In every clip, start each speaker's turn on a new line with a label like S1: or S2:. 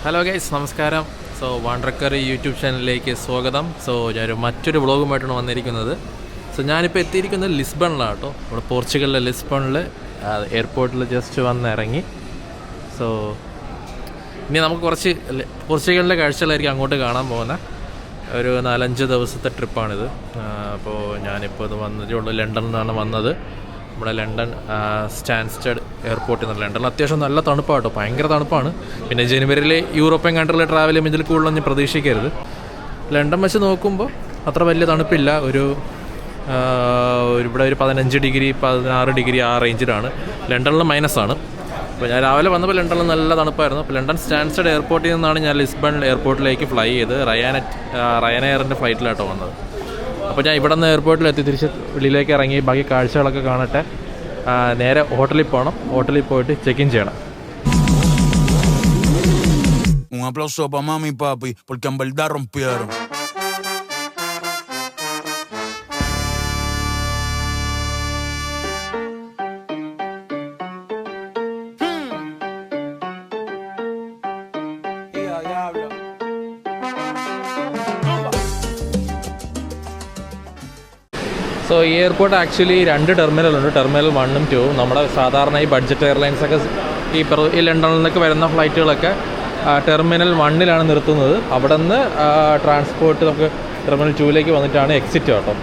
S1: Hello guys, നമസ്കാരം. So വാണ്ടർക്കറി YouTube ചാനലിലേക്ക് സ്വാഗതം. സോ ഞാനൊരു മറ്റൊരു വ്ളോഗുമായിട്ടാണ് വന്നിരിക്കുന്നത്. സോ ഞാനിപ്പോൾ എത്തിയിരിക്കുന്നത് ലിസ്ബണിലാണ് കേട്ടോ. ഇവിടെ പോർച്ചുഗലിലെ ലിസ്ബണിൽ എയർപോർട്ടിൽ ജസ്റ്റ് വന്ന് ഇറങ്ങി. സോ ഇനി നമുക്ക് കുറച്ച് പോർച്ചുഗലിലെ കാഴ്ചകളായിരിക്കും അങ്ങോട്ട് കാണാൻ പോകുന്ന ഒരു 4-5 ദിവസത്തെ ട്രിപ്പാണിത്. അപ്പോൾ ഞാനിപ്പോൾ ഇത് വന്നതേ ഉള്ളൂ. ലണ്ടനിൽ നിന്നാണ് വന്നത്. നമ്മുടെ ലണ്ടൻ സ്റ്റാൻസ്റ്റഡ് എയർപോർട്ടിൽ നിന്ന്. ലണ്ടനിൽ അത്യാവശ്യം നല്ല തണുപ്പാണ് കേട്ടോ, ഭയങ്കര തണുപ്പാണ്. പിന്നെ ജനുവരിയിൽ യൂറോപ്യൻ കൺട്രിയിൽ ട്രാവൽ ചെയ്യുമ്പോൾ ഇതിൽ കൂടുതലൊന്നും പ്രതീക്ഷിക്കരുത്. ലണ്ടൻ വെച്ച് നോക്കുമ്പോൾ അത്ര വലിയ തണുപ്പില്ല. ഇവിടെ ഒരു 15 ഡിഗ്രി 16 ഡിഗ്രി ആ റേഞ്ചിലാണ്. ലണ്ടനിൽ മൈനസാണ്. അപ്പോൾ ഞാൻ രാവിലെ വന്നപ്പോൾ ലണ്ടനിൽ നല്ല തണുപ്പായിരുന്നു. അപ്പോൾ ലണ്ടൻ സ്റ്റാൻസ്റ്റഡ് എയർപോർട്ടിൽ നിന്നാണ് ഞാൻ ലിസ്ബൺ എയർപോർട്ടിലേക്ക് ഫ്ലൈ ചെയ്ത് റയാനെയറിൻ്റെ ഫ്ലൈറ്റിലാട്ടോ വന്നത്. അപ്പോൾ ഞാൻ ഇവിടെ നിന്ന് എയർപോർട്ടിലെത്തി തിരിച്ച് വെളിയിലേക്ക് ഇറങ്ങി ബാക്കി കാഴ്ചകളൊക്കെ കാണട്ടെ. നേരെ ഹോട്ടലിൽ പോകണം. ഹോട്ടലിൽ പോയിട്ട് ചെക്ക് ഇൻ ചെയ്യണം.
S2: Un aplauso para mami y papi, porque en verdad rompieron.
S1: So ഈ എയർപോർട്ട് ആക്ച്വലി 2 ടെർമിനലുണ്ട്. ടെർമിനൽ 1ഉം 2ഉം. നമ്മുടെ സാധാരണ ഈ ബഡ്ജറ്റ് എയർലൈൻസൊക്കെ ഈ ലണ്ടനിൽ നിന്നൊക്കെ വരുന്ന ഫ്ലൈറ്റുകളൊക്കെ ടെർമിനൽ 1ലാണ് നിർത്തുന്നത്. അവിടെ നിന്ന് ട്രാൻസ്പോർട്ട് നമുക്ക് ടെർമിനൽ 2ലേക്ക് വന്നിട്ടാണ് എക്സിറ്റ് കേട്ടോ.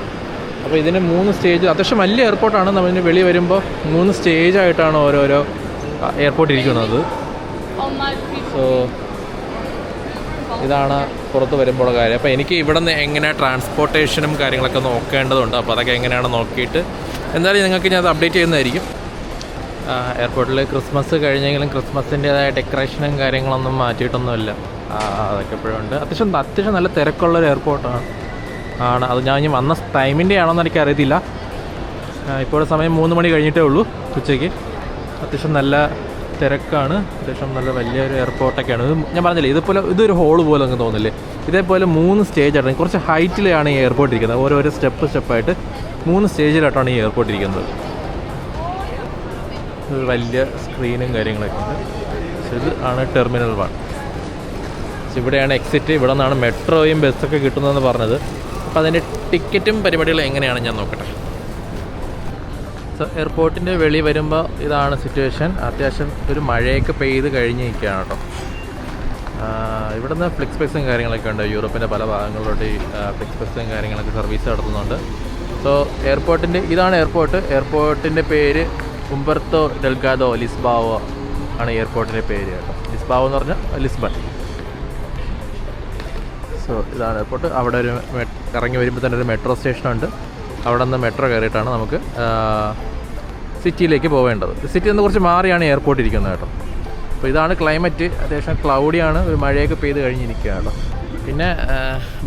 S1: അപ്പോൾ ഇതിന് 3 സ്റ്റേജ്, അത്യാവശ്യം വലിയ എയർപോർട്ടാണ്. നമ്മളിന് വെളി വരുമ്പോൾ 3 സ്റ്റേജായിട്ടാണ് ഓരോരോ എയർപോർട്ട് ഇരിക്കുന്നത്. സോ ഇതാണ് പുറത്ത് വരുമ്പോൾ കാര്യം. അപ്പോൾ എനിക്ക് ഇവിടെ നിന്ന് എങ്ങനെ ട്രാൻസ്പോർട്ടേഷനും കാര്യങ്ങളൊക്കെ നോക്കേണ്ടതുണ്ട്. അപ്പോൾ അതൊക്കെ എങ്ങനെയാണ് നോക്കിയിട്ട് എന്തായാലും നിങ്ങൾക്ക് ഞാൻ അത് അപ്ഡേറ്റ് ചെയ്യുന്നതായിരിക്കും. എയർപോർട്ടിൽ ക്രിസ്മസ് കഴിഞ്ഞെങ്കിലും ക്രിസ്മസിൻ്റേതായ ഡെക്കറേഷനും കാര്യങ്ങളൊന്നും മാറ്റിയിട്ടൊന്നുമില്ല. അതൊക്കെ എപ്പോഴും ഉണ്ട്. അത്യാവശ്യം നല്ല തിരക്കുള്ളൊരു എയർപോർട്ടാണ്. അത് ഞാൻ ഇനി വന്ന ടൈമിൻ്റെ ആണോന്ന് എനിക്കറിയത്തില്ല. ഇപ്പോൾ സമയം 3 മണി കഴിഞ്ഞിട്ടേ ഉള്ളൂ ഉച്ചയ്ക്ക്. അത്യാവശ്യം നല്ല തിരക്കാണ്. അത്യാവശ്യം നല്ല വലിയൊരു എയർപോർട്ടൊക്കെയാണ്. ഞാൻ പറഞ്ഞില്ലേ, ഇതൊരു ഹോള് പോലെ അങ്ങ് തോന്നില്ലേ. ഇതേപോലെ 3 സ്റ്റേജായിട്ടാണ്. കുറച്ച് ഹൈറ്റിലാണ് ഈ എയർപോർട്ട് ഇരിക്കുന്നത്. ഓരോരോ സ്റ്റെപ്പായിട്ട് 3 സ്റ്റേജിലായിട്ടാണ് ഈ എയർപോർട്ട് ഇരിക്കുന്നത്. ഒരു വലിയ സ്ക്രീനും കാര്യങ്ങളൊക്കെ ഉണ്ട്. ഇത് ആണ് ടെർമിനൽ 1. ഇവിടെയാണ് എക്സിറ്റ്. ഇവിടെ നിന്നാണ് മെട്രോയും ബസ്സൊക്കെ കിട്ടുന്നതെന്ന് പറഞ്ഞത്. അപ്പോൾ അതിൻ്റെ ടിക്കറ്റും പരിപാടികളും എങ്ങനെയാണ് ഞാൻ നോക്കട്ടെ. സോ എയർപോർട്ടിൻ്റെ വെളി വരുമ്പോൾ ഇതാണ് സിറ്റുവേഷൻ. അത്യാവശ്യം ഒരു മഴയൊക്കെ പെയ്ത് കഴിഞ്ഞ് നിൽക്കുകയാണ് കേട്ടോ. ഇവിടെ നിന്ന് ഫ്ലിക്സ് ബസ്സും കാര്യങ്ങളൊക്കെ ഉണ്ട്. യൂറോപ്പിൻ്റെ പല ഭാഗങ്ങളിലോട്ട് ഈ ഫ്ലിക്സ് ബസ്സും കാര്യങ്ങളൊക്കെ സർവീസ് നടത്തുന്നുണ്ട്. സോ ഇതാണ് എയർപോർട്ട്. എയർപോർട്ടിൻ്റെ പേര് ഉംബർട്ടോ ഡെൽഗാദോ ലിസ്ബാവോ ആണ് എയർപോർട്ടിൻ്റെ പേര് കേട്ടോ. ലിസ്ബാവോ എന്ന് പറഞ്ഞാൽ ലിസ്ബൺ. സോ ഇതാണ് എയർപോർട്ട്. അവിടെ ഒരു ഇറങ്ങി വരുമ്പോൾ തന്നെ ഒരു മെട്രോ സ്റ്റേഷനുണ്ട്. അവിടെ നിന്ന് മെട്രോ കയറിയിട്ടാണ് നമുക്ക് സിറ്റിയിലേക്ക് പോവേണ്ടത്. സിറ്റിയിൽ നിന്ന് കുറച്ച് മാറിയാണ് എയർപോർട്ട് ഇരിക്കുന്നത് കേട്ടോ. അപ്പോൾ ഇതാണ് ക്ലൈമറ്റ്. അത്യാവശ്യം ക്ലൗഡിയാണ്. ഒരു മഴയൊക്കെ പെയ്ത് കഴിഞ്ഞിരിക്കുക കേട്ടോ. പിന്നെ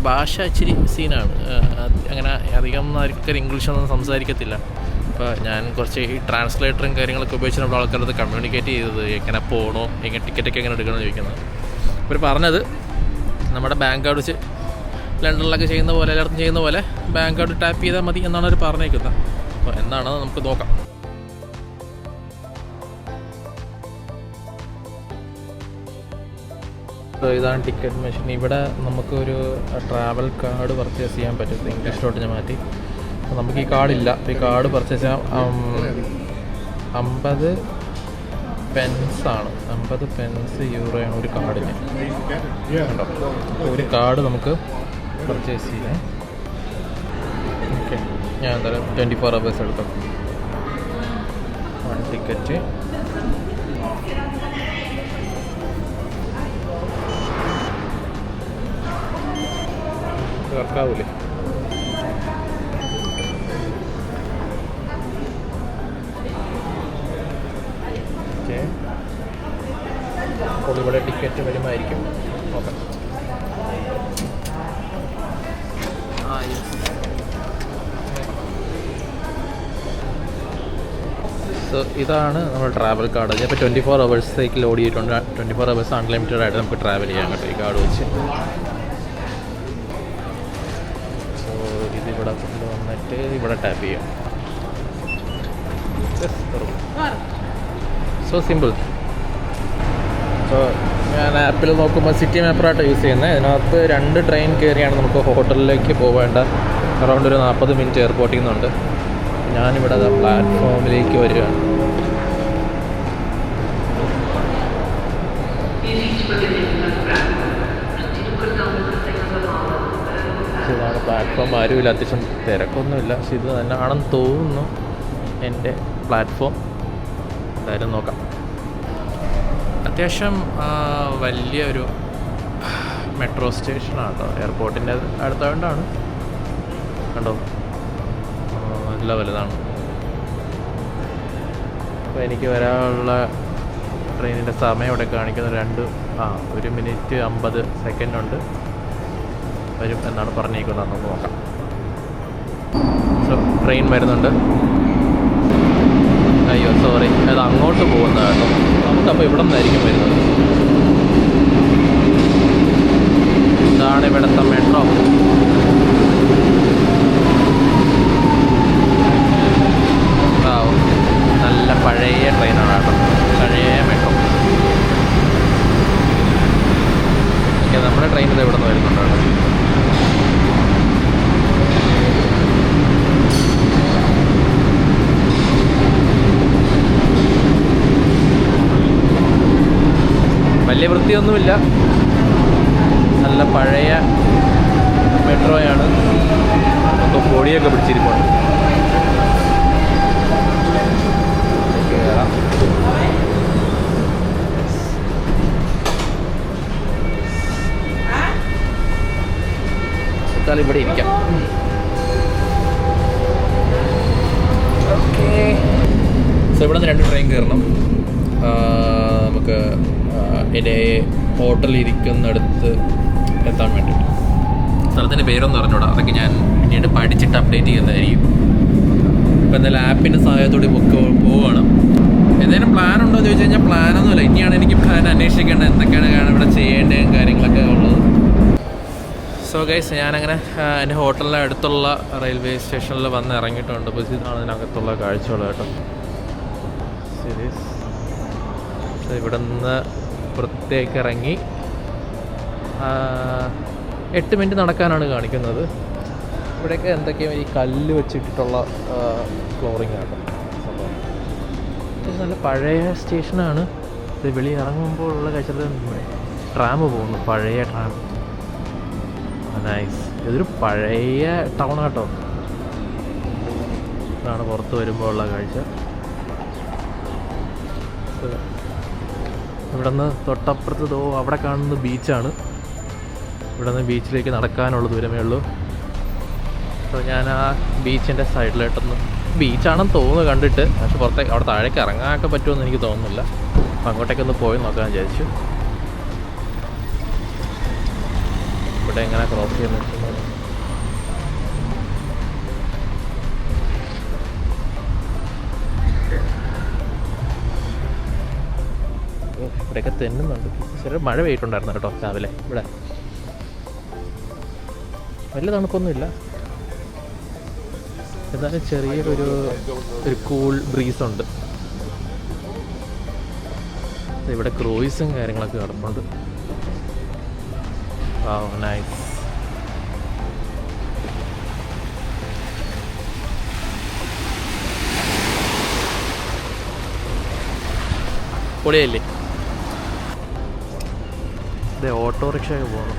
S1: ഭാഷ ഇച്ചിരി സീനാണ്. അങ്ങനെ അധികം ആർക്കും ഇംഗ്ലീഷൊന്നും സംസാരിക്കത്തില്ല. അപ്പോൾ ഞാൻ കുറച്ച് ഈ ട്രാൻസ്ലേറ്ററും കാര്യങ്ങളൊക്കെ ഉപയോഗിച്ച് നമ്മുടെ ആൾക്കാരത് കമ്മ്യൂണിക്കേറ്റ് ചെയ്തത് എങ്ങനെ പോകണോ, എങ്ങനെ ടിക്കറ്റൊക്കെ എങ്ങനെ എടുക്കണമെന്ന് ചോദിക്കുന്നത്. ഇവർ പറഞ്ഞത് നമ്മുടെ ബാങ്ക് കാർഡ് വെച്ച് ലണ്ടനിലൊക്കെ ചെയ്യുന്ന പോലെ, എല്ലായിടത്തും ചെയ്യുന്ന പോലെ ബാങ്ക് കാർഡ് ടാപ്പ് ചെയ്താൽ മതി എന്നാണ് അവർ പറഞ്ഞേക്കുന്നത്. അപ്പോൾ എന്താണെന്ന് നമുക്ക് നോക്കാം. സോ ഇതാണ് ടിക്കറ്റ് മെഷീൻ. ഇവിടെ നമുക്കൊരു ട്രാവൽ കാർഡ് പർച്ചേസ് ചെയ്യാൻ പറ്റും. ഇംഗ്ലീഷിലോട്ട് ഞാൻ മാറ്റി. അപ്പോൾ നമുക്ക് ഈ കാർഡില്ല. അപ്പോൾ ഈ കാർഡ് പർച്ചേസ് ചെയ്യാൻ 50 പെൻസാണ്. 50 പെൻസ് യൂറോയാണ് ഒരു കാർഡിന്. ഉണ്ടോ? അപ്പോൾ ഒരു കാർഡ് നമുക്ക് പർച്ചേസ് ചെയ്യാം. ഓക്കെ, ഞാൻ എന്തായാലും 24 hours എടുക്കാം. 1 ടിക്കറ്റ്. വർക്കാവൂലേ? ഓക്കെ, അപ്പോൾ ഇവിടെ ടിക്കറ്റ് വരുമായിരിക്കും. ഓക്കെ. സോ ഇതാണ് നമ്മുടെ ട്രാവൽ കാർഡ്. ഇപ്പോൾ 24 hours ലോഡ് ചെയ്തിട്ടുണ്ട്. 24 hours അൺലിമിറ്റഡ് ആയിട്ട് നമുക്ക് ട്രാവൽ ചെയ്യാൻ കേട്ടോ ഈ കാർഡ് വെച്ച്. സോ ഇതിവിടെ വന്നിട്ട് ഇവിടെ ടാപ്പ് ചെയ്യാം. So simple. സോ ഞാൻ ആപ്പിൽ നോക്കുമ്പോൾ സിറ്റി മാപ്പറായിട്ട് യൂസ് ചെയ്യുന്നത്. ഇതിനകത്ത് 2 ട്രെയിൻ കയറിയാണ് നമുക്ക് ഹോട്ടലിലേക്ക് പോവേണ്ട. അറൗണ്ട് ഒരു 40 മിനിറ്റ് എയർപോർട്ടിൽ നിന്നുണ്ട്. ഞാനിവിടെ പ്ലാറ്റ്ഫോമിലേക്ക് വരികയാണ്. ഇതാണ് പ്ലാറ്റ്ഫോം. ആരുമില്ല, അത്യാവശ്യം തിരക്കൊന്നുമില്ല. പക്ഷെ ഇത് തന്നെയാണെന്ന് തോന്നുന്നു എൻ്റെ പ്ലാറ്റ്ഫോം. എന്തായാലും നോക്കാം. അത്യാവശ്യം വലിയൊരു മെട്രോ സ്റ്റേഷനാണ് കേട്ടോ. എയർപോർട്ടിൻ്റെ അടുത്തായതുകൊണ്ടാണ്. കണ്ടോ, നല്ല വലുതാണ്. അപ്പോൾ എനിക്ക് വരാനുള്ള ട്രെയിനിൻ്റെ സമയം ഇവിടെ കാണിക്കുന്നത് 1 മിനിറ്റ് 50 സെക്കൻഡ് ഉണ്ട്. വരും എന്നാണ് പറഞ്ഞേക്കുന്നത്. നമുക്ക് നോക്കാം. സോ ട്രെയിൻ വരുന്നുണ്ട്. അയ്യോ സോറി, അത് അങ്ങോട്ട് പോകുന്നതാണ് കേട്ടോ. നമുക്കപ്പോൾ ഇവിടെ നിന്നായിരിക്കും വരുന്നത്. ഇതാണ് ഇവിടുത്തെ മെട്രോ. നല്ല പഴയ ട്രെയിനാണ് കേട്ടോ, പഴയ മെട്രോ. ഓക്കെ, നമ്മുടെ ട്രെയിൻ ഇത് ഇവിടെ നിന്ന് വരുന്നുണ്ട് കേട്ടോ. വലിയ വൃത്തിയൊന്നുമില്ല, നല്ല പഴയ മെട്രോയാണ്. അപ്പോൾ പൊടിയൊക്കെ പിടിച്ചിരിപ്പുണ്ട്. കയറാം. ഇവിടെ ഇരിക്കാം. ഓക്കെ, സോ ഇവിടെ നിന്ന് 2 ട്രെയിൻ കയറണം. നമുക്ക് എൻ്റെ ഹോട്ടലിരിക്കുന്നിടത്ത് എത്താൻ വേണ്ടിയിട്ട്. സ്ഥലത്തിൻ്റെ പേരൊന്നും അറിഞ്ഞൂടാ, അതൊക്കെ ഞാൻ പിന്നീട് പഠിച്ചിട്ട് അപ്ഡേറ്റ് ചെയ്യുന്നതായിരിക്കും. ഇപ്പോൾ എന്തായാലും ആപ്പിൻ്റെ സഹായത്തോടെ പോവുകയാണ്. എന്തെങ്കിലും പ്ലാൻ ഉണ്ടോ എന്ന് ചോദിച്ചു കഴിഞ്ഞാൽ പ്ലാനൊന്നുമില്ല. ഇനിയാണ് എനിക്ക് പ്ലാൻ അന്വേഷിക്കേണ്ടത്, എന്തൊക്കെയാണ് ഇവിടെ ചെയ്യേണ്ടതും കാര്യങ്ങളൊക്കെ ഉള്ളത്. സോ ഗൈസ്, ഞാനങ്ങനെ എൻ്റെ ഹോട്ടലിൻ്റെ അടുത്തുള്ള റെയിൽവേ സ്റ്റേഷനിൽ വന്ന് ഇറങ്ങിയിട്ടുണ്ട്. അപ്പോൾ ഇതാണ് ഇതിനകത്തുള്ള കാഴ്ചകൾ കേട്ടോ. ശരി, ഇവിടെ നിന്ന് പുറത്തേക്ക് ഇറങ്ങി 8 മിനിറ്റ് നടക്കാനാണ് കാണിക്കുന്നത്. ഇവിടെയൊക്കെ എന്തൊക്കെയോ ഈ കല്ല് വെച്ചിട്ടുള്ള ഫ്ലോറിങ് ആട്ടോ സംഭവം. നല്ല പഴയ സ്റ്റേഷനാണ്. ഇത് വെളി ഇറങ്ങുമ്പോൾ ഉള്ള കാഴ്ച ട്രാം പോകുന്നു, പഴയ ട്രാം. നൈസ്. ഇതൊരു പഴയ ടൗൺ ആട്ടോ. ഇതാണ് പുറത്ത് വരുമ്പോൾ ഉള്ള കാഴ്ച. ഇവിടെ നിന്ന് തൊട്ടപ്പുറത്ത് അവിടെ കാണുന്നത് ബീച്ചാണ്. ഇവിടെ നിന്ന് ബീച്ചിലേക്ക് നടക്കാനുള്ള ദൂരമേ ഉള്ളൂ. അപ്പോൾ ഞാൻ ആ ബീച്ചിൻ്റെ സൈഡിലോട്ടൊന്ന്, ബീച്ചാണെന്ന് തോന്നുന്നു കണ്ടിട്ട്, പക്ഷെ പുറത്തേക്ക് അവിടെ താഴേക്ക് ഇറങ്ങാനൊക്കെ പറ്റുമെന്ന് എനിക്ക് തോന്നുന്നില്ല. അപ്പോൾ അങ്ങോട്ടേക്കൊന്ന് പോയി നോക്കാൻ വിചാരിച്ചു. ഇവിടെ എങ്ങനെ ക്രോസ് ചെയ്യുന്നത്? ഇവിടെയൊക്കെ തെന്നുന്നുണ്ട്. ചെറിയ മഴ പെയ്യിട്ടുണ്ടായിരുന്നു കേട്ടോ രാവിലെ. ഇവിടെ വലിയ തണുപ്പൊന്നുമില്ല, എന്നാലും ചെറിയൊരു കൂൾ ബ്രീസുണ്ട്. ഇവിടെ ക്രൂയിസും കാര്യങ്ങളൊക്കെ കിടപ്പുണ്ട്. നൈസ്. പൊളിയല്ലേ? ഇത് ഓട്ടോറിക്ഷയൊക്കെ പോകുന്നു.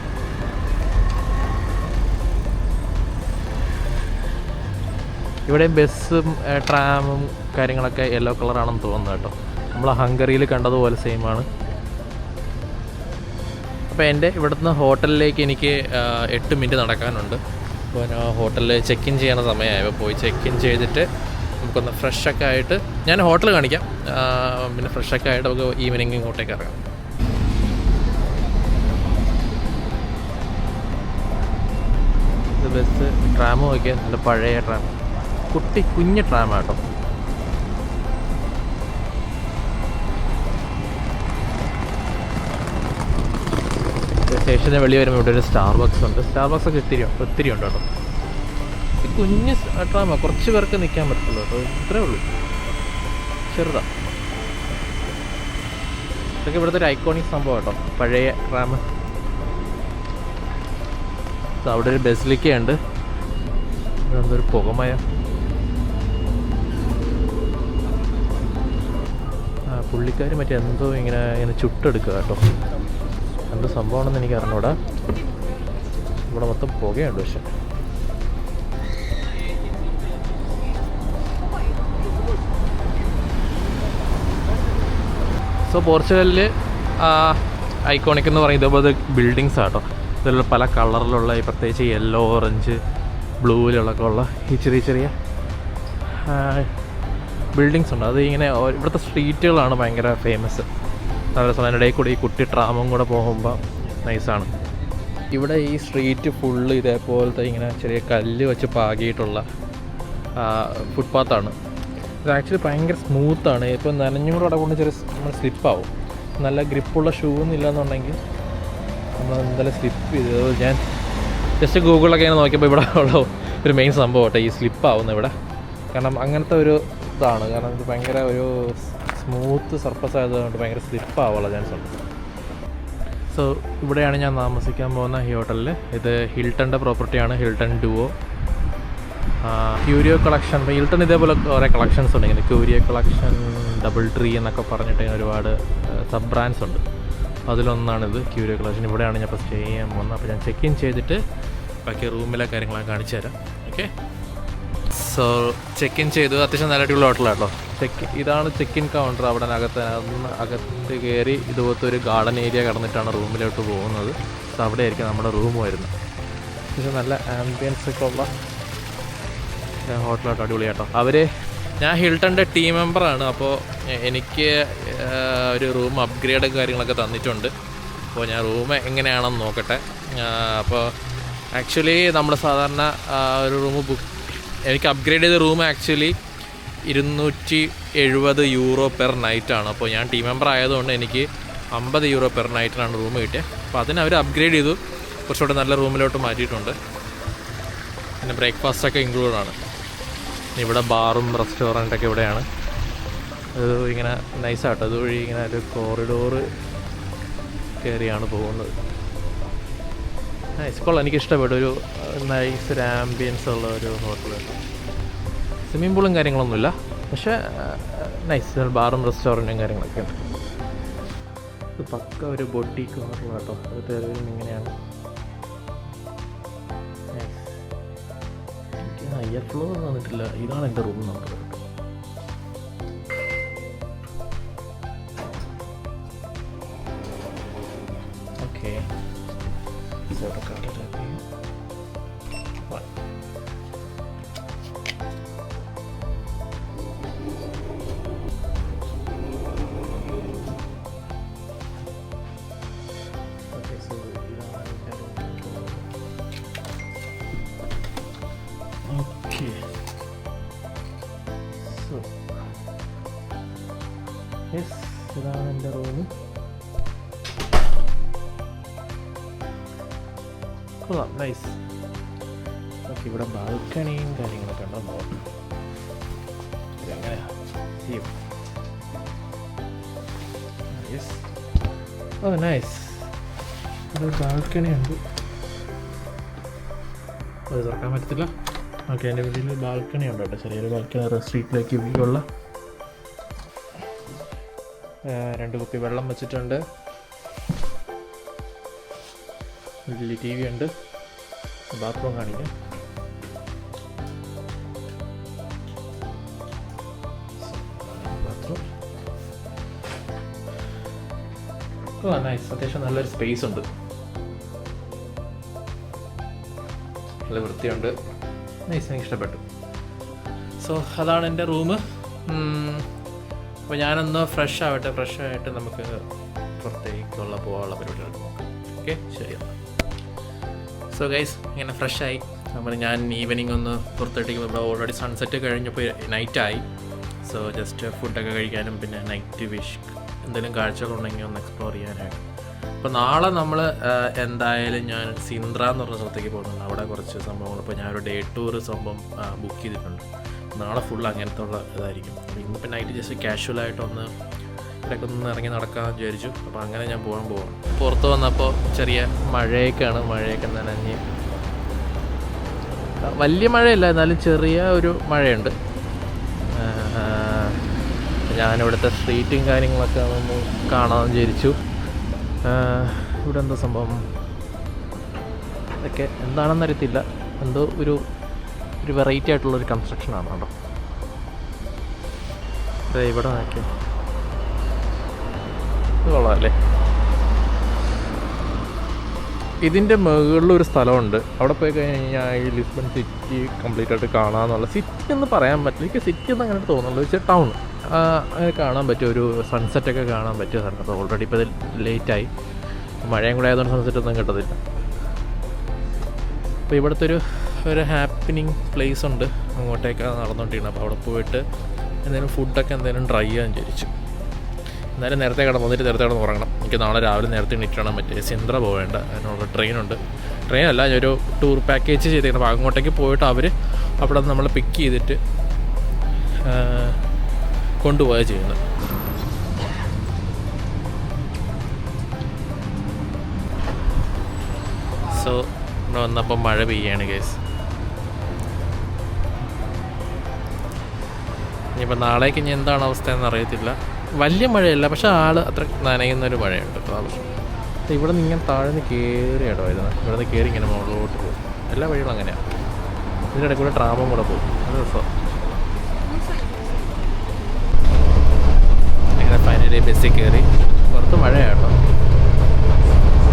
S1: ഇവിടെ ബസ്സും ട്രാമും കാര്യങ്ങളൊക്കെ യെല്ലോ കളറാണെന്ന് തോന്നുന്നു കേട്ടോ. നമ്മൾ ഹംഗറിയിൽ കണ്ടതുപോലെ സെയിമാണ്. അപ്പോൾ എൻ്റെ ഇവിടുന്ന് ഹോട്ടലിലേക്ക് എനിക്ക് 8 മിനിറ്റ് നടക്കാനുണ്ട്. അപ്പോൾ ഞാൻ ഹോട്ടലിൽ ചെക്ക് ഇൻ ചെയ്യുന്ന സമയമായപ്പോൾ പോയി ചെക്ക് ഇൻ ചെയ്തിട്ട് നമുക്കൊന്ന് ഫ്രഷൊക്കെ ആയിട്ട്, ഞാൻ ഹോട്ടൽ കാണിക്കാം, പിന്നെ ഫ്രഷൊക്കെ ആയിട്ട് നമുക്ക് ഈവനിങ് ഇങ്ങോട്ടേക്ക് ഇറങ്ങാം. ഇത് ബസ് ട്രാം നോക്കിയാൽ നല്ല പഴയ ട്രാം, കുഞ്ഞ് ട്രാമാട്ടോ. സ്റ്റേഷന് വെളി വരുമ്പോൾ ഇവിടെ ഒരു സ്റ്റാർബക്സ് ഉണ്ട്. സ്റ്റാർബക്സ് ഒക്കെ ഒത്തിരി ഉണ്ട് കേട്ടോ. ഈ കുഞ്ഞ് ട്രാമ കുറച്ച് പേർക്ക് നിൽക്കാൻ പറ്റുള്ളൂ കേട്ടോ. ഇത്രേ ഉള്ളൂ, ചെറുതാ. ഇതൊക്കെ ഇവിടുത്തെ ഒരു ഐക്കോണിക് സംഭവം കേട്ടോ, പഴയ റാം. അവിടെ ഒരു ബസിലിക്കയുണ്ട്, ഒരു പുകമയം. പുള്ളിക്കാർ മറ്റേ എന്തോ ഇങ്ങനെ ചുട്ടെടുക്കുക കേട്ടോ, എന്ത് സംഭവമാണെന്ന് എനിക്ക് അറിഞ്ഞൂടാ. ഇവിടെ മൊത്തം പുകയുണ്ട്. പക്ഷെ സോ പോർച്ചുഗലിൽ ഐക്കോണിക് എന്ന് പറയുന്നത് ഇതുപോലെ ബിൽഡിങ്സ് ആട്ടോ. ഇതിലുള്ള പല കളറിലുള്ള, പ്രത്യേകിച്ച് യെല്ലോ, ഓറഞ്ച്, ബ്ലൂവിലൊക്കെ ഉള്ള ഈ ചെറിയ ചെറിയ ബിൽഡിങ്സ് ഉണ്ട്. അത് ഇങ്ങനെ ഇവിടുത്തെ സ്ട്രീറ്റുകളാണ് ഭയങ്കര ഫേമസ്. അതുപോലെ അതിനിടയിൽ കൂടി ഈ കുട്ടി ട്രാമും കൂടെ പോകുമ്പോൾ നൈസാണ്. ഇവിടെ ഈ സ്ട്രീറ്റ് ഫുള്ള് ഇതേപോലത്തെ ഇങ്ങനെ ചെറിയ കല്ല് വെച്ച് പാകിയിട്ടുള്ള ഫുട്പാത്താണ്. ഇത് ആക്ച്വലി ഭയങ്കര സ്മൂത്താണ്. ഇപ്പോൾ നനഞ്ഞും കൂടെ അവിടെ കൊണ്ട് ചെറിയ നമ്മൾ സ്ലിപ്പാവും. നല്ല ഗ്രിപ്പുള്ള ഷൂ ഒന്നും ഇല്ലെന്നുണ്ടെങ്കിൽ നമ്മൾ എന്തായാലും സ്ലിപ്പ് ചെയ്ത്. ഞാൻ ജസ്റ്റ് ഗൂഗിളൊക്കെ ഇങ്ങനെ നോക്കിയപ്പോൾ ഇവിടെ ഉള്ള ഒരു മെയിൻ സംഭവം കേട്ടോ ഈ സ്ലിപ്പാവുന്നത് ഇവിടെ. കാരണം അങ്ങനത്തെ ഒരു ഇതാണ്. കാരണം ഇത് ഭയങ്കര ഒരു സ്മൂത്ത് സർഫസ് ആയതുകൊണ്ട് ഭയങ്കര സ്ലിപ്പാവാനുള്ള ചാൻസ് ഉണ്ട്. സോ ഇവിടെയാണ് ഞാൻ താമസിക്കാൻ പോകുന്ന ഈ ഹോട്ടലിൽ. ഇത് ഹിൽട്ടൻ്റെ പ്രോപ്പർട്ടിയാണ്, ഹിൽട്ടൺ ഡുവോ. Curio collection. ഇപ്പോൾ ഹിൽട്ടൺ ഇതേപോലെ കുറേ കളക്ഷൻസ് ഉണ്ട്. ഇങ്ങനെ ക്യൂരിയോ കളക്ഷൻ, ഡബിൾ ട്രീ എന്നൊക്കെ പറഞ്ഞിട്ട് ഒരുപാട് സബ് ബ്രാൻഡ്സ് ഉണ്ട്. അതിലൊന്നാണിത് ക്യൂരിയോ കളക്ഷൻ. ഇവിടെയാണ് ഞാൻ ഇപ്പോൾ സ്റ്റേ ചെയ്യാൻ പോകുന്നത്. അപ്പോൾ ഞാൻ ചെക്ക് ഇൻ ചെയ്തിട്ട് ബാക്കി റൂമിലെ കാര്യങ്ങളൊക്കെ കാണിച്ചു തരാം. ഓക്കെ, സോ ചെക്ക് ഇൻ ചെയ്തു. അത്യാവശ്യം നല്ല അടിപൊളി ഹോട്ടലാട്ടോ. ഇതാണ് ചെക്ക് ഇൻ കൗണ്ടർ. അവിടെ അകത്ത് കയറി ഇതുപോലത്തെ ഒരു ഗാർഡൻ ഏരിയ കടന്നിട്ടാണ് റൂമിലോട്ട് പോകുന്നത്. സോ അവിടെ ആയിരിക്കും നമ്മുടെ റൂം വരുന്നത്. അത്യാവശ്യം നല്ല ആംബിയൻസ് ഒക്കെ ഉള്ള ഹോട്ടലാട്ടോ, അടിപൊളിയാട്ടോ. ഞാൻ ഹിൽട്ടൻ്റെ ടീം മെമ്പറാണ്. അപ്പോൾ എനിക്ക് ഒരു റൂം അപ്ഗ്രേഡ് കാര്യങ്ങളൊക്കെ തന്നിട്ടുണ്ട്. അപ്പോൾ ഞാൻ റൂം എങ്ങനെയാണെന്ന് നോക്കട്ടെ. അപ്പോൾ ആക്ച്വലി നമ്മൾ സാധാരണ ഒരു റൂം എനിക്ക് അപ്ഗ്രേഡ് ചെയ്ത റൂം ആക്ച്വലി 270 യൂറോ പെർ നൈറ്റാണ്. അപ്പോൾ ഞാൻ ടീം മെമ്പർ ആയതുകൊണ്ട് എനിക്ക് 50 യൂറോ പെർ നൈറ്റിനാണ് റൂം കിട്ടിയത്. അപ്പോൾ അതിന് അവർ അപ്ഗ്രേഡ് ചെയ്തു, കുറച്ചുകൂടെ നല്ല റൂമിലോട്ട് മാറ്റിയിട്ടുണ്ട്. പിന്നെ ബ്രേക്ക്ഫാസ്റ്റൊക്കെ ഇൻക്ലൂഡാണ്. ഇവിടെ ബാറും റെസ്റ്റോറൻറ്റൊക്കെ ഇവിടെയാണ്. അത് ഇങ്ങനെ നൈസാട്ടോ. അതുവഴി ഇങ്ങനെ ഒരു കോറിഡോറ് കയറിയാണ് പോകുന്നത്. നൈസ്, കൊള്ളാം. എനിക്കിഷ്ടപ്പെട്ടു. ഒരു നൈസ് ഒരു ആംബിയൻസ് ഉള്ള ഒരു ഹോട്ടൽ. സ്വിമ്മിംഗ് പൂളും കാര്യങ്ങളൊന്നുമില്ല, പക്ഷേ നൈസ് ബാറും റെസ്റ്റോറൻറ്റും കാര്യങ്ങളൊക്കെ ഉണ്ട്. ഇത് പക്ക ഒരു ബൊട്ടീക്ക് ഹോട്ടൽ കേട്ടോ. അത് കയറിയും ഇങ്ങനെയാണ്. ഹയർ ഫ്ലോർ വന്നിട്ടില്ല. ഇതാണ് എൻ്റെ റൂം നമ്പർ. ഓക്കെ, ഇതാണ് എൻ്റെ റൂം. കൊള്ളാം, നൈസ്. ഓക്കെ, ഇവിടെ ബാൽക്കണിയും കാര്യങ്ങളൊക്കെ ഉണ്ടോ? ഇതെങ്ങനെയാ ചെയ്യും? യെസ്, ഓ നൈസ്. ഒരു ബാൽക്കണി ഉണ്ട്. അത് തുറക്കാൻ പറ്റത്തില്ല. ഓക്കെ, എൻ്റെ വീട്ടിൽ ബാൽക്കണി ഉണ്ട് കേട്ടോ, ചെറിയൊരു ബാൽക്കണി. സ്ട്രീറ്റിലേക്ക് വ്യൂ ഉള്ള 2 കുപ്പി വെള്ളം വെച്ചിട്ടുണ്ട്. വലിയ ടി വി ഉണ്ട്. ബാത്റൂം കാണിക്കാം. Bathroom nice. അത്യാവശ്യം നല്ലൊരു സ്പേസ് ഉണ്ട്, നല്ല വൃത്തിയുണ്ട്. നൈസ്, എനിക്ക് ഇഷ്ടപ്പെട്ടു. സോ അതാണ് എൻ്റെ റൂം. അപ്പോൾ ഞാനൊന്ന് ഫ്രഷ് ആയിട്ട് നമുക്ക് പുറത്തേക്കുള്ള പോകാനുള്ള പരിപാടികൾ നോക്കാം. ഓക്കെ, ശരി. സോ ഗൈസ്, ഇങ്ങനെ ഫ്രഷായി. അപ്പോൾ ഞാൻ ഈവനിങ് ഒന്ന് പുറത്തോട്ടേക്ക്. ഇവിടെ ഓൾറെഡി സൺസെറ്റ് കഴിഞ്ഞപ്പോൾ നൈറ്റായി. സോ ജസ്റ്റ് ഫുഡൊക്കെ കഴിക്കാനും പിന്നെ നൈറ്റ് വിഷ് എന്തെങ്കിലും കാഴ്ചകളുണ്ടെങ്കിൽ ഒന്ന് എക്സ്പ്ലോർ ചെയ്യാനായിട്ട്. അപ്പോൾ നാളെ നമ്മൾ എന്തായാലും ഞാൻ സിന്ദ്ര എന്ന് പറഞ്ഞ സ്ഥലത്തേക്ക് പോകുന്നുണ്ട്. അവിടെ കുറച്ച് സംഭവങ്ങൾ. ഇപ്പോൾ ഞാനൊരു ഡേ ടൂർ സംഭവം ബുക്ക് ചെയ്തിട്ടുണ്ട്. നാളെ ഫുൾ അങ്ങനത്തെ ഉള്ള ഇതായിരിക്കും. അപ്പോൾ ഇന്നിപ്പോൾ നൈറ്റ് ജസ്റ്റ് കാഷ്വലായിട്ടൊന്ന് പാർക്കിലൊക്കെ ഒന്ന് ഇറങ്ങി നടക്കാമെന്ന് വിചാരിച്ചു. അപ്പോൾ അങ്ങനെ ഞാൻ പോവാം. പുറത്ത് വന്നപ്പോൾ ചെറിയ മഴയൊക്കെ നനഞ്ഞ്, വലിയ മഴയല്ല എന്നാലും ചെറിയ ഒരു മഴയുണ്ട്. ഞാനിവിടുത്തെ സ്ട്രീറ്റും കാര്യങ്ങളൊക്കെ ഒന്ന് കാണാമെന്ന് വിചാരിച്ചു. ഇവിടെ എന്താ സംഭവം ഇതൊക്കെ എന്താണെന്ന് അറിയത്തില്ല. എന്തോ ഒരു വെറൈറ്റി ആയിട്ടുള്ളൊരു കൺസ്ട്രക്ഷനാണ് കേട്ടോ. ഇവിടെ നോക്കി ഇത് കൊള്ളാമല്ലേ. ഇതിൻ്റെ മുകളിലൊരു സ്ഥലമുണ്ട്. അവിടെ പോയി കഴിഞ്ഞാൽ ഈ ലിസ്ബൺ സിറ്റി കംപ്ലീറ്റ് ആയിട്ട് കാണാമെന്നുള്ള, സിറ്റി എന്ന് പറയാൻ പറ്റില്ല, എനിക്ക് സിറ്റി എന്ന് അങ്ങനെ തോന്നുള്ളൂ. വെച്ചാൽ ടൗൺ അങ്ങനെ കാണാൻ പറ്റും. ഒരു സൺസെറ്റൊക്കെ കാണാൻ പറ്റിയ സ്ഥലം. ഓൾറെഡി ഇപ്പോൾ ഇത് ലേറ്റായി, മഴയും കൂടെ ആയതുകൊണ്ട് സൺസെറ്റ് ഒന്നും കിട്ടത്തില്ല. അപ്പോൾ ഇവിടുത്തെ ഒരു ഹാപ്പനിങ് പ്ലേസ് ഉണ്ട്, അങ്ങോട്ടേക്കാണ് നടന്നുകൊണ്ടിരിക്കുന്നത്. അപ്പോൾ അവിടെ പോയിട്ട് എന്തെങ്കിലും ഫുഡൊക്കെ എന്തെങ്കിലും ട്രൈ ചെയ്യാൻ വിചാരിച്ചു. എന്നാലും നേരത്തെ വന്നിട്ട് നേരത്തെ കിടന്ന് ഉറങ്ങണം. എനിക്ക് നാളെ രാവിലെ നേരത്തെ എണീറ്റാണ് മറ്റേ സിന്ദ്ര പോവേണ്ട, അതിനുള്ള ട്രെയിനല്ല, ഒരു ടൂർ പാക്കേജ് ചെയ്തിരിക്കണം. അപ്പോൾ അങ്ങോട്ടേക്ക് പോയിട്ട് അവർ അവിടെ നമ്മൾ പിക്ക് ചെയ്തിട്ട് കൊണ്ടുപോയാൽ ചെയ്യുന്നത്. സോ ഇവിടെ വന്നപ്പോൾ മഴ പെയ്യാണ് ഗൈസ്. ഇനിയിപ്പോൾ നാളേക്ക് ഇനി എന്താണ് അവസ്ഥ എന്ന് അറിയത്തില്ല. വലിയ മഴയല്ല, പക്ഷേ അത്ര നനയുന്നൊരു മഴയുണ്ട് പ്രാവശ്യം. ഇവിടെ നിന്ന് ഇങ്ങനെ താഴ്ന്ന് കയറിയാടോ വരുന്നത്. ഇവിടെ നിന്ന് കയറി ഇങ്ങനെ മുകളിലോട്ട് പോകും. എല്ലാ വഴികളും അങ്ങനെയാണ്. ഇതിൻ്റെ ഇടയ്ക്ക് കൂടെ ട്രാമും കൂടെ പോകും. അത് രസമാണ്. ഇങ്ങനെ ഫൈനലി ബസ്സിൽ കയറി. പുറത്ത് മഴയാട്ടോ.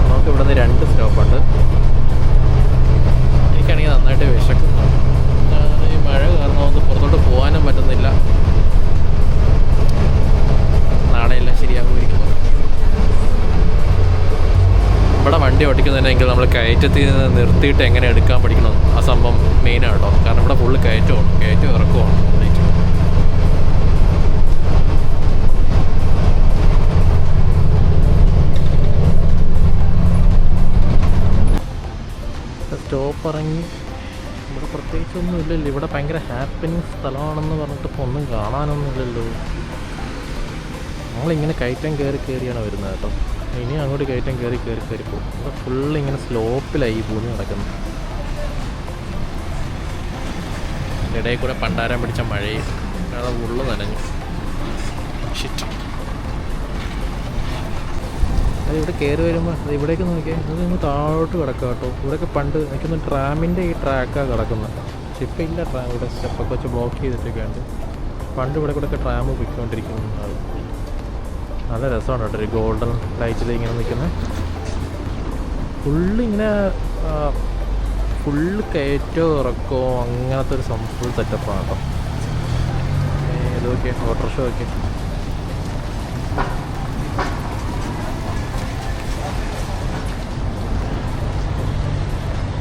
S1: നമുക്ക് ഇവിടെ നിന്ന് 2 സ്റ്റോപ്പുണ്ട്. എനിക്കാണെങ്കിൽ നന്നായിട്ട് വിശക്കുന്നു. ഈ മഴ കാരണം ഒന്ന് പുറത്തോട്ട് പോകാനും പറ്റുന്നില്ല. നാളെ എല്ലാം ശരിയാകുമായിരിക്കും. ഇവിടെ വണ്ടി ഓടിക്കുന്നതിനെങ്കിൽ നമ്മൾ കയറ്റത്തിൽ നിന്ന് നിർത്തിയിട്ട് എങ്ങനെ എടുക്കാൻ പഠിക്കണം. ആ സംഭവം മെയിനാണ് കേട്ടോ. കാരണം ഇവിടെ ഫുള്ള് കയറ്റവും ഇറക്കമാണ്. സ്റ്റോപ്പ് ഇറങ്ങി. ഇവിടെ പ്രത്യേകിച്ചൊന്നും ഇല്ലല്ലോ. ഇവിടെ ഭയങ്കര ഹാപ്പനിങ് സ്ഥലമാണെന്ന് പറഞ്ഞിട്ട് ഇപ്പോൾ ഒന്നും കാണാനൊന്നും ഇല്ലല്ലോ. നമ്മളിങ്ങനെ കയറ്റം കയറിയാണ് വരുന്നത് കേട്ടോ. ഇനി അങ്ങോട്ട് കയറ്റം കയറി പോകും. ഇവിടെ ഫുള്ള് ഇങ്ങനെ സ്ലോപ്പിലായി ഭൂമി നടക്കുന്നത്. ഇടയിൽ കൂടെ പണ്ടാരം പിടിച്ച മഴയും അത് ഉള്ളു നനഞ്ഞു. ഷിറ്റ്. അത് ഇവിടെ കയറി വരുമ്പോൾ അത് ഇവിടേക്ക് നോക്കിയാൽ അത് നിങ്ങൾ താഴോട്ട് കിടക്കുക കേട്ടോ. ഇവിടെയൊക്കെ പണ്ട് എനിക്കൊന്ന് ട്രാമിൻ്റെ ഈ ട്രാക്കാണ് കിടക്കുന്നത്. പക്ഷെ ഇപ്പം ഇല്ല. ട്രാം ഇവിടെ സ്റ്റെപ്പൊക്കെ വെച്ച് ബ്ലോക്ക് ചെയ്തിട്ടൊക്കെ ഉണ്ട്. പണ്ട് ഇവിടെ കൂടെയൊക്കെ ട്രാം പൊയ്ക്കൊണ്ടിരിക്കുന്നത്. നല്ല രസമാണ് കേട്ടോ. ഒരു ഗോൾഡൻ ലൈറ്റിൽ ഇങ്ങനെ നിൽക്കുന്നത്. ഫുള്ള് കയറ്റവും ഇറക്കവും അങ്ങനത്തെ ഒരു ഫുൾ സെറ്റപ്പാണ് കേട്ടോ. ഇതൊക്കെ ഓട്ടോറിക്ഷ ഒക്കെ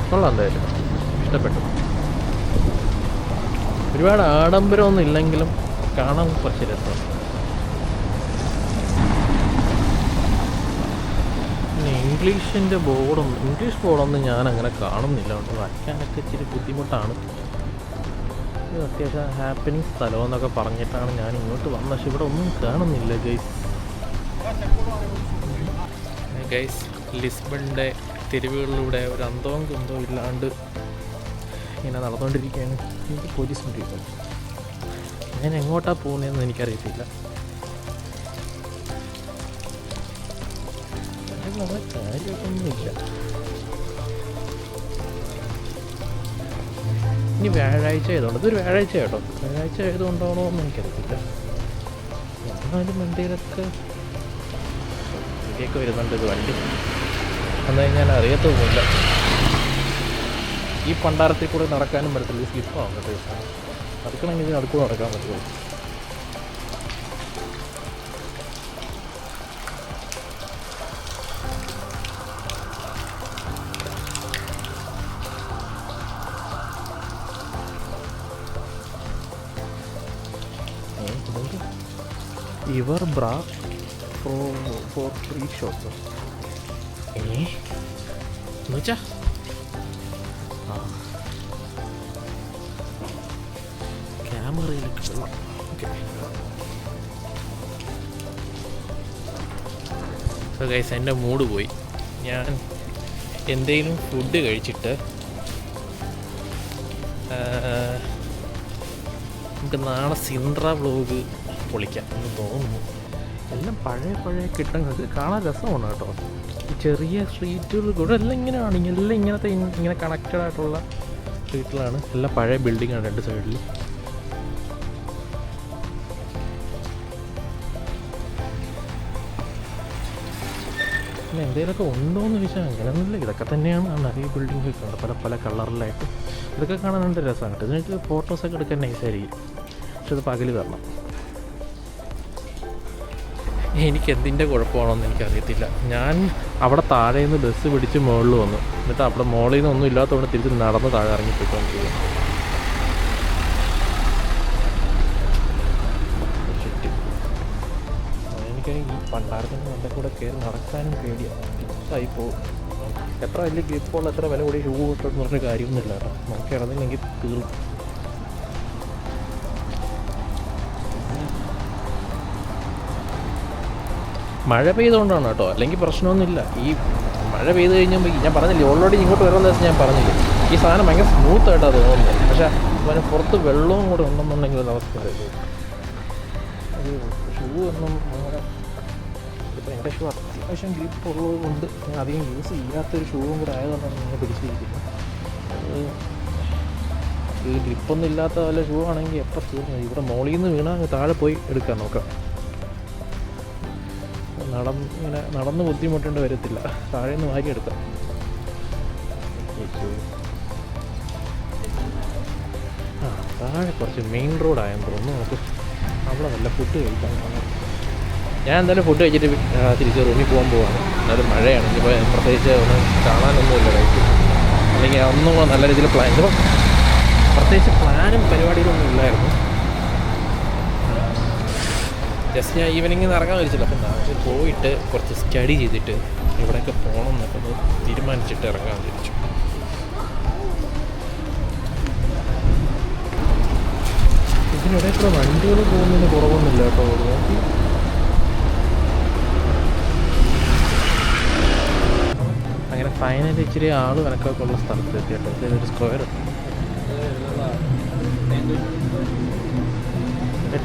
S1: കൊള്ളാം. എന്തായാലും ഇഷ്ടപ്പെട്ടു. ഒരുപാട് ആഡംബരമൊന്നും ഇല്ലെങ്കിലും കാണാൻ കുറച്ച് രസമാണ്. പിന്നെ ഇംഗ്ലീഷ് ബോർഡൊന്നും ഞാൻ അങ്ങനെ കാണുന്നില്ല. അതുകൊണ്ട് വയ്ക്കാനൊക്കെ ഇച്ചിരി ബുദ്ധിമുട്ടാണ്. ഇത് അത്യാവശ്യം ഹാപ്പനിങ് സ്ഥലമെന്നൊക്കെ പറഞ്ഞിട്ടാണ് ഞാൻ ഇങ്ങോട്ട് വന്നത്. പക്ഷെ ഇവിടെ ഒന്നും കാണുന്നില്ല ഗൈസ്. ലിസ്ബണിൻ്റെ തെരുവുകളിലൂടെ ഒരു അന്തവും കുന്തവും ഇല്ലാണ്ട് ഇങ്ങനെ നടന്നുകൊണ്ടിരിക്കുകയാണ്. എനിക്ക് പോലീസ് ഉണ്ട്. ഞാൻ എങ്ങോട്ടാണ് പോകുന്നതെന്ന് എനിക്കറിയത്തില്ല. കാര്യമൊന്നുമില്ല. ഇനി വ്യാഴാഴ്ച ആയതുകൊണ്ട്, ഇതൊരു വ്യാഴാഴ്ച കേട്ടോ. വ്യാഴാഴ്ച ആയതുകൊണ്ടാണോ എന്ന് എനിക്കറിയത്തില്ല. എന്നാലും എന്തെങ്കിലുമൊക്കെ വരുന്നുണ്ട്. ഇത് വണ്ടി എന്നാലും ഞാൻ അറിയത്തൊന്നുമില്ല. ഈ പണ്ടാരത്തിൽ കൂടെ നടക്കാനും പറ്റത്തില്ല. സ്ലിപ്പാവും കേട്ടോ. നടക്കണമെങ്കിൽ അടുക്കൂടെ നടക്കാൻ പറ്റുള്ളൂ. ഇവർ ബ്രാ ഫോർ ഫ്രീ ഷോപ്പ് എന്നുവെച്ചാ ക്യാമറയിലൊക്കെ വെള്ളം. ഓക്കെ, സോ ഗൈസ് എൻ്റെ മൂഡ് പോയി. ഞാൻ എന്തെങ്കിലും ഫുഡ് കഴിച്ചിട്ട് നമുക്ക് നാളെ സിൻഡ്ര വ്ലോഗ് പൊളിക്കാം എന്ന് തോന്നുന്നു. എല്ലാം പഴയ കിട്ടുന്നത് കാണാൻ രസമാണ് കേട്ടോ. ഈ ചെറിയ സ്ട്രീറ്റുകൾ കൂടെ എല്ലാം ഇങ്ങനെയാണ്, എല്ലാം ഇങ്ങനെ കണക്റ്റഡ് ആയിട്ടുള്ള സ്ട്രീറ്റിലാണ്. എല്ലാം പഴയ ബിൽഡിങ്ങാണ് രണ്ട് സൈഡിൽ. പിന്നെ എന്തെങ്കിലുമൊക്കെ ഉണ്ടോയെന്ന് ചോദിച്ചാൽ അങ്ങനെയൊന്നുമില്ല. ഇതൊക്കെ തന്നെയാണ് നിറയെ ബിൽഡിംഗ് ഒക്കെ ഉണ്ട് പല കളറിലായിട്ട്. ഇതൊക്കെ കാണാൻ നല്ല രസമാണ് കേട്ടോ. ഇതിനൊക്കെ ഫോട്ടോസൊക്കെ എടുക്കാൻ നൈസായിരിക്കും. പക്ഷെ അത് പകൽ വരണം. എനിക്ക് എന്തിൻ്റെ കുഴപ്പമാണോന്ന് എനിക്കറിയത്തില്ല. ഞാൻ അവിടെ താഴെ നിന്ന് ബസ് പിടിച്ച് മുകളിൽ വന്നു. എന്നിട്ട് അവിടെ മുകളിൽ നിന്ന് ഒന്നും ഇല്ലാത്തതുകൊണ്ട് തിരിച്ച് നടന്ന് താഴെ ഇറങ്ങിപ്പോയിക്കൊണ്ടിരിക്കുന്നു. എനിക്ക് ഈ പണ്ടാരത്തിൻ്റെ നല്ല കൂടെ കയറി നടക്കാനും പേടിയാണ്. ഗ്രിപ്പായി പോകും. എത്ര വലിയ ഗ്രിപ്പുള്ള എത്ര വില കൂടി ഷൂ ഇട്ടെന്ന് പറഞ്ഞ കാര്യമൊന്നുമില്ല കേട്ടോ. നമുക്ക് ഇറങ്ങില്ലെങ്കിൽ തീർന്നു. മഴ പെയ്തുകൊണ്ടാണ് കേട്ടോ, അല്ലെങ്കിൽ പ്രശ്നമൊന്നുമില്ല. ഈ മഴ പെയ്ത് കഴിഞ്ഞപ്പോൾ ഞാൻ പറഞ്ഞില്ലേ, ഓൾറെഡി ഇങ്ങോട്ട് വരുന്ന ദിവസം ഞാൻ പറഞ്ഞില്ലേ, ഈ സാധനം ഭയങ്കര സ്മൂത്തായിട്ടാണ് തോന്നുന്നത്. പക്ഷേ അതിന് പുറത്ത് വെള്ളവും കൂടെ ഉണ്ടെന്നുണ്ടെങ്കിൽ ഒരു അവസ്ഥ വരും. അത് ഷൂ ഒന്നും അങ്ങനെ ഇപ്പോൾ എൻ്റെ ഷൂ അത്യാവശ്യം ഗ്രിപ്പ് ഉള്ളത് കൊണ്ട് ഞാൻ അധികം യൂസ് ചെയ്യാത്തൊരു ഷൂവും കൂടെ ആയതുകൊണ്ടാണ് ഞാൻ പിടിച്ചിരിക്കുന്നത്. ഈ ഗ്രിപ്പൊന്നും ഇല്ലാത്ത വല്ല ഷൂ ആണെങ്കിൽ എപ്പോൾ തീർന്നു. ഇവിടെ മോളിൽ നിന്ന് വീണാൽ താഴെ പോയി എടുക്കാൻ നോക്കാം. ഇങ്ങനെ നടന്ന് ബുദ്ധിമുട്ടേണ്ടി വരത്തില്ല. താഴെ നിന്ന് വാരിയെടുക്കാം. താഴെ കുറച്ച് മെയിൻ റോഡായെന്ന് തോന്നുന്നു. നമുക്ക് അവിടെ നല്ല ഫുഡ് കഴിക്കാൻ കാണാം. ഞാൻ എന്തായാലും ഫുഡ് കഴിച്ചിട്ട് തിരിച്ച് റൂമിൽ പോകാൻ പോവാണ്. എന്നാലും മഴയാണ്. ഇപ്പോൾ പ്രത്യേകിച്ച് ഒന്നും കാണാനൊന്നുമില്ല കഴിക്കും. അല്ലെങ്കിൽ ഒന്നും നല്ല രീതിയിൽ പ്ലാൻ ഇപ്പം പ്രത്യേകിച്ച് പ്ലാനും പരിപാടികളൊന്നും ഇല്ലായിരുന്നു. ജസ്റ്റ് ഞാൻ ഈവനിങ്ങിൽ നിന്ന് ഇറങ്ങാൻ വിളിച്ചില്ല. അപ്പം നാട്ടിൽ പോയിട്ട് കുറച്ച് സ്റ്റഡി ചെയ്തിട്ട് എവിടെയൊക്കെ പോകണം എന്നൊക്കെ ഒന്ന് തീരുമാനിച്ചിട്ട് ഇറങ്ങാൻ വിചാരിച്ചു. ഇതിനിടെ കൂടെ വണ്ടികൾ പോകുന്നതിന് കുറവൊന്നുമില്ല കേട്ടോ. നോക്കി അങ്ങനെ ഫൈനലി ഇച്ചിരി ആൾ കണക്കൊക്കെ ഉള്ള സ്ഥലത്ത് എത്തി കേട്ടോ. ഇതിലൊരു സ്ക്വയർ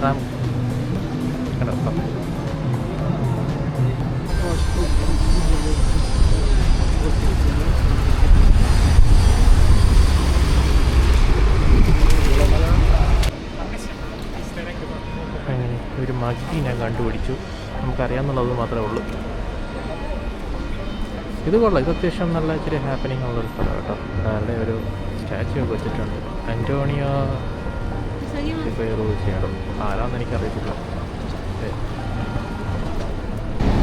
S1: ട്രാം കിടക്കാം. അങ്ങനെ ഒരു മഗ്ഗി ഞാൻ കണ്ടുപിടിച്ചു. നമുക്കറിയാമെന്നുള്ളത് മാത്രമേ ഉള്ളൂ. ഇത് കൊള്ളാം. ഇത് അത്യാവശ്യം നല്ല ഇച്ചിരി ഹാപ്പനിങ് ഉള്ളൊരു സ്ഥലം കേട്ടോ. നല്ല ഒരു സ്റ്റാച്യു ഒക്കെ വെച്ചിട്ടുണ്ട്. അന്റോണിയോ ചെയ്യണം. ആരാന്ന് എനിക്കറിയത്തില്ല.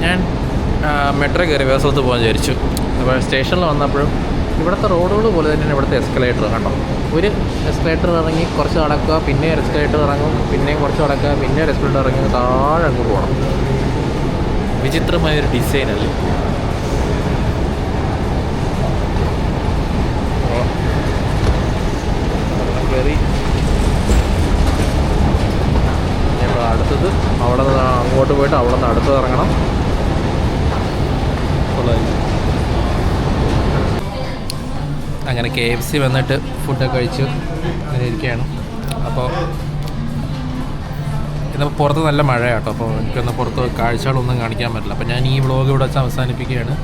S1: ഞാൻ മെട്രോ കയറി വേറെ സ്ഥലത്ത് പോകാൻ വിചാരിച്ചു. അപ്പോൾ സ്റ്റേഷനിൽ വന്നപ്പോഴും ഇവിടുത്തെ റോഡുകൾ പോലെ തന്നെയാണ് ഇവിടുത്തെ എസ്കലേറ്റർ കണ്ടോ. ഒരു എസ്കലേറ്റർ ഇറങ്ങി കുറച്ച് നടക്കുക, പിന്നെ ഒരു എസ്കലേറ്റർ ഇറങ്ങും, പിന്നെയും കുറച്ച് നടക്കുക, പിന്നെ ഒരു എസ്കലേറ്റർ ഇറങ്ങി താഴെ അങ്ങ് പോകണം. വിചിത്രമായൊരു ഡിസൈനല്ലേ. കയറി ഞങ്ങൾ അടുത്തത് അവിടെ നിന്ന് അങ്ങോട്ട് പോയിട്ട് അവിടെ നിന്ന് അടുത്തത് ഇറങ്ങണം. അങ്ങനെ KFC വന്നിട്ട് ഫുഡൊക്കെ കഴിച്ച് അങ്ങനെ ഇരിക്കുകയാണ്. അപ്പോൾ ഇന്നിപ്പോൾ പുറത്ത് നല്ല മഴയാട്ടോ. അപ്പോൾ എനിക്കൊന്ന് പുറത്ത് കാഴ്ചകളൊന്നും കാണിക്കാൻ പറ്റില്ല. അപ്പോൾ ഞാൻ ഈ വ്ളോഗ് ഇവിടെ വെച്ച് അവസാനിപ്പിക്കുകയാണ്.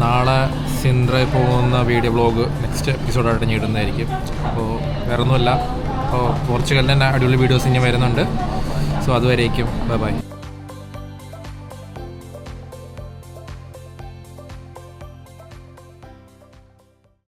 S1: നാളെ സിൻഡ്രയിൽ പോകുന്ന വീഡിയോ വ്ളോഗ് നെക്സ്റ്റ് എപ്പിസോഡായിട്ട് ഞാൻ ഇടുന്നതായിരിക്കും. അപ്പോൾ വേറെ ഒന്നുമില്ല. അപ്പോൾ പോർച്ചുഗലിൻ്റെ അടിപൊളി വീഡിയോസ് ഇനി വരുന്നുണ്ട്. സോ അതുവരേക്കും ബൈ ബൈ.